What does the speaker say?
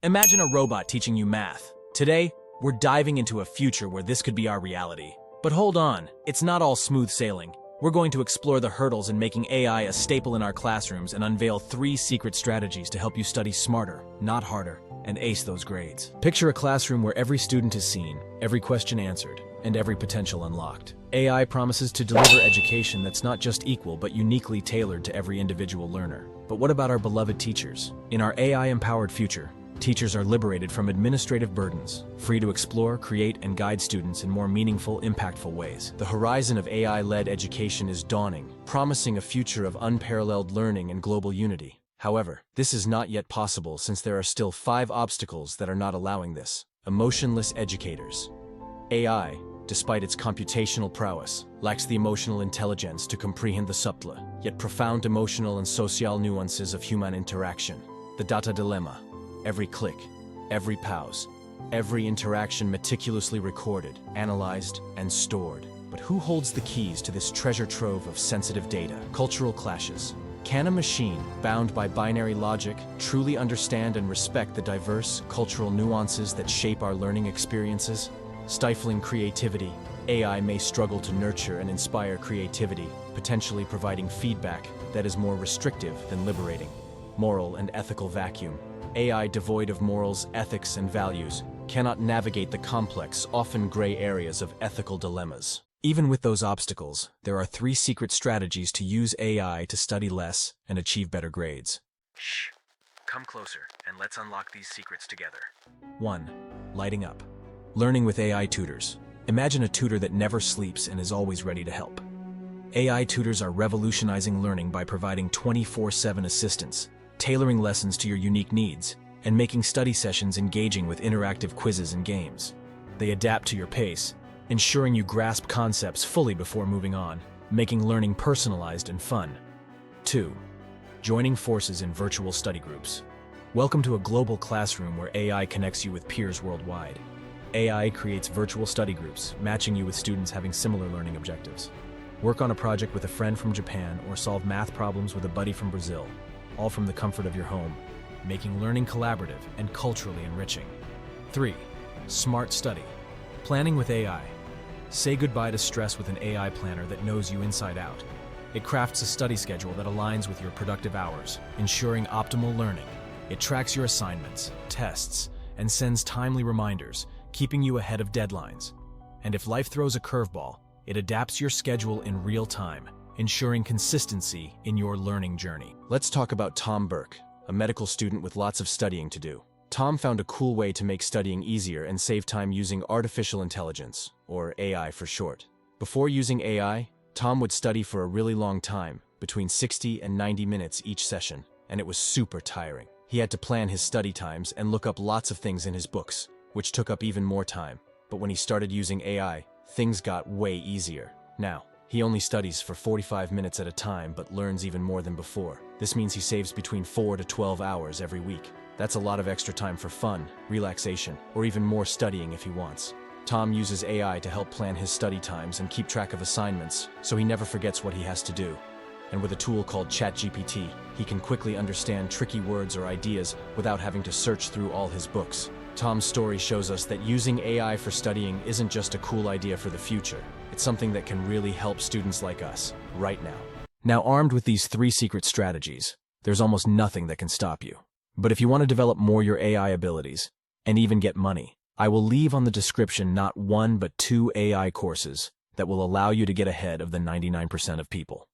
Imagine a robot teaching you math. Today, we're diving into a future where this could be our reality. But hold on, it's not all smooth sailing. We're going to explore the hurdles in making AI a staple in our classrooms and unveil 3 secret strategies to help you study smarter, not harder, and ace those grades. Picture a classroom where every student is seen, every question answered, and every potential unlocked. AI promises to deliver education that's not just equal but uniquely tailored to every individual learner. But what about our beloved teachers? In our AI-empowered future, teachers are liberated from administrative burdens, free to explore, create, and guide students in more meaningful, impactful ways. The horizon of AI-led education is dawning, promising a future of unparalleled learning and global unity. However, this is not yet possible since there are still 5 obstacles that are not allowing this. Emotionless educators. AI, despite its computational prowess, lacks the emotional intelligence to comprehend the subtle, yet profound emotional and social nuances of human interaction. The data dilemma. Every click, every pause, every interaction meticulously recorded, analyzed, and stored. But who holds the keys to this treasure trove of sensitive data? Cultural clashes. Can a machine, bound by binary logic, truly understand and respect the diverse cultural nuances that shape our learning experiences? Stifling creativity, AI may struggle to nurture and inspire creativity, potentially providing feedback that is more restrictive than liberating. Moral and ethical vacuum. AI devoid of morals, ethics, and values cannot navigate the complex, often gray areas of ethical dilemmas. Even with those obstacles, there are 3 secret strategies to use AI to study less and achieve better grades. Shh. Come closer, and let's unlock these secrets together. 1. Lighting up. Learning with AI tutors. Imagine a tutor that never sleeps and is always ready to help. AI tutors are revolutionizing learning by providing 24/7 assistance, tailoring lessons to your unique needs, and making study sessions engaging with interactive quizzes and games. They adapt to your pace, ensuring you grasp concepts fully before moving on, making learning personalized and fun. 2. Joining forces in virtual study groups. Welcome to a global classroom where AI connects you with peers worldwide. AI creates virtual study groups, matching you with students having similar learning objectives. Work on a project with a friend from Japan or solve math problems with a buddy from Brazil, all from the comfort of your home, making learning collaborative and culturally enriching. 3. Smart study. Planning with AI. Say goodbye to stress with an AI planner that knows you inside out. It crafts a study schedule that aligns with your productive hours, ensuring optimal learning. It tracks your assignments, tests, and sends timely reminders, keeping you ahead of deadlines. And if life throws a curveball, it adapts your schedule in real time, ensuring consistency in your learning journey. Let's talk about Tom Burke, a medical student with lots of studying to do. Tom found a cool way to make studying easier and save time using artificial intelligence, or AI for short. Before using AI, Tom would study for a really long time, between 60 and 90 minutes each session, and it was super tiring. He had to plan his study times and look up lots of things in his books, which took up even more time. But when he started using AI, things got way easier. Now, he only studies for 45 minutes at a time but learns even more than before. This means he saves between 4 to 12 hours every week. That's a lot of extra time for fun, relaxation, or even more studying if he wants. Tom uses AI to help plan his study times and keep track of assignments, so he never forgets what he has to do. And with a tool called ChatGPT, he can quickly understand tricky words or ideas without having to search through all his books. Tom's story shows us that using AI for studying isn't just a cool idea for the future. It's something that can really help students like us, right now. Now, armed with these 3 secret strategies, there's almost nothing that can stop you. But if you want to develop more your AI abilities, and even get money, I will leave on the description not 1 but 2 AI courses that will allow you to get ahead of the 99% of people.